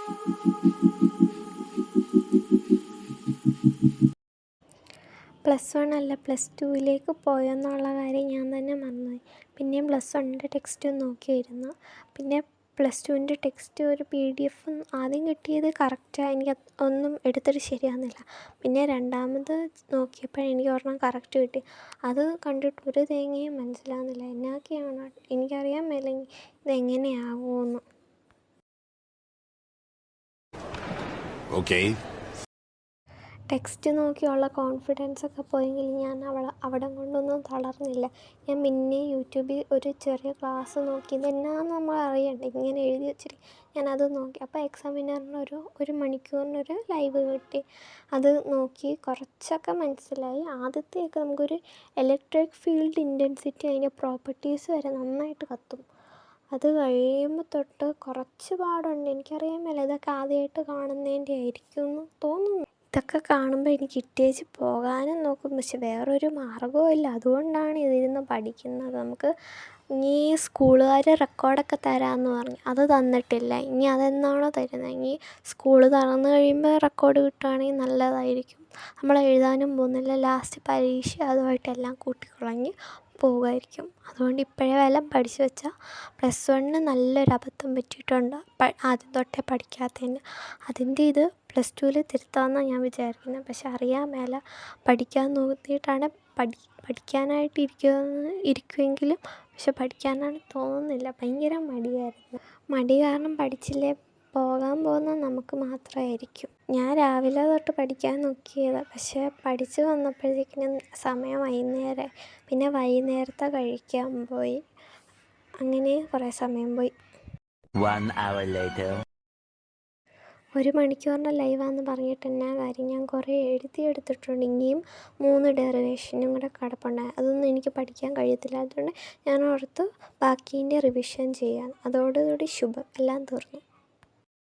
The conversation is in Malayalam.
+1 അല്ല +2 പോയെന്നുള്ള കാര്യം ഞാൻ തന്നെ മറന്നുപോയി. പിന്നെയും +1ൻ്റെ ടെക്സ്റ്റ് നോക്കിയിരുന്നു. പിന്നെ +2ൻ്റെ ടെക്സ്റ്റ് ഒരു PDF ആദ്യം കിട്ടിയത് കറക്റ്റാണ്. എനിക്ക് ഒന്നും എടുത്തിട്ട് ശരിയാകുന്നില്ല. പിന്നെ രണ്ടാമത് നോക്കിയപ്പോൾ എനിക്ക് ഒരെണ്ണം കറക്റ്റ് കിട്ടി. അത് കണ്ടിട്ട് ഒരു തേങ്ങയും മനസ്സിലാകുന്നില്ല. എന്നൊക്കെയാണ് എനിക്കറിയാൻ മേലെങ്കിൽ ഇതെങ്ങനെയാകുമെന്ന്. ടെക്സ്റ്റ് നോക്കിയുള്ള കോൺഫിഡൻസൊക്കെ പോയെങ്കിൽ ഞാൻ അവിടം കൊണ്ടൊന്നും തളർന്നില്ല. ഞാൻ പിന്നെ യൂട്യൂബിൽ ഒരു ചെറിയ ക്ലാസ് നോക്കി. ഇതെന്നാന്ന് നമ്മൾ അറിയണ്ടേ, ഇങ്ങനെ എഴുതി വെച്ചിട്ട് ഞാനത് നോക്കി. അപ്പോൾ എക്സാമിനറിന് ഒരു മണിക്കൂറിനൊരു ലൈവ് കിട്ടി. അത് നോക്കി കുറച്ചൊക്കെ മനസ്സിലായി. ആദ്യത്തെയൊക്കെ നമുക്കൊരു ഇലക്ട്രിക് ഫീൽഡ് ഇൻറ്റൻസിറ്റി അതിൻ്റെ പ്രോപ്പർട്ടീസ് വരെ നന്നായിട്ട് കത്തും. അത് കഴിയുമ്പോൾ തൊട്ട് കുറച്ച് പാടുണ്ട്. എനിക്കറിയാൻ മേല ഇതൊക്കെ ആദ്യമായിട്ട് കാണുന്നതിൻ്റെ ആയിരിക്കും എന്ന് തോന്നുന്നു. ഇതൊക്കെ കാണുമ്പോൾ എനിക്ക് ഇട്ടേച്ച് പോകാനും നോക്കും. പക്ഷെ വേറൊരു മാർഗ്ഗവും ഇല്ല. അതുകൊണ്ടാണ് ഇതിരുന്ന് പഠിക്കുന്നത്. നമുക്ക് ഇനി സ്കൂളുകാർ റെക്കോർഡൊക്കെ തരാമെന്ന് പറഞ്ഞു. അത് തന്നിട്ടില്ല. ഇനി അതെന്നാണോ തരുന്നത്. ഇനി സ്കൂൾ തുറന്ന് കഴിയുമ്പോൾ റെക്കോർഡ് കിട്ടുകയാണെങ്കിൽ നല്ലതായിരിക്കും. നമ്മൾ എഴുതാനും പോകുന്നില്ല. ലാസ്റ്റ് പരീക്ഷ അതുമായിട്ടെല്ലാം കൂട്ടിക്കുഴഞ്ഞ് പോവുമായിരിക്കും. അതുകൊണ്ട് ഇപ്പോഴേ വല്ലതും പഠിച്ചു വെച്ചാൽ +1 നല്ലൊരു അബദ്ധം പറ്റിയിട്ടുണ്ട്. ആദ്യം തൊട്ടേ പഠിക്കാത്തതിന്. അതിൻ്റെ ഇത് +2 തിരുത്താമെന്നാണ് ഞാൻ വിചാരിക്കുന്നത്. പക്ഷെ അറിയാൻ മേല. പഠിക്കാൻ നോക്കിയിട്ടാണ് പഠിക്കാനായിട്ട് ഇരിക്കുമെങ്കിലും പക്ഷെ പഠിക്കാനാണ് തോന്നുന്നില്ല. ഭയങ്കര മടിയായിരുന്നു. മടി കാരണം പഠിച്ചില്ലേ പോകാൻ പോകുന്നത് നമുക്ക് മാത്രമായിരിക്കും. ഞാൻ രാവിലെ തൊട്ട് പഠിക്കാൻ നോക്കിയതാണ്. പക്ഷെ പഠിച്ച് വന്നപ്പോഴത്തേക്കിനും സമയം വൈകുന്നേരമായി. പിന്നെ വൈകുന്നേരത്തെ കഴിക്കാൻ പോയി. അങ്ങനെ കുറേ സമയം പോയി. 1 hour later. 1 മണിക്കൂറിൻ്റെ ലൈവാന്ന് പറഞ്ഞിട്ട് എന്നാ കാര്യം. ഞാൻ കുറേ എഴുതിയെടുത്തിട്ടുണ്ട്. ഇനിയും 3 ഡെറിവേഷനും കൂടെ കിടപ്പുണ്ട്. അതൊന്നും എനിക്ക് പഠിക്കാൻ കഴിയത്തില്ല. അതുകൊണ്ട് ഞാൻ ഓർത്തു ബാക്കീൻ്റെ റിവിഷൻ ചെയ്യാം. അതോടുകൂടി ശുഭം. എല്ലാം തീർന്നു.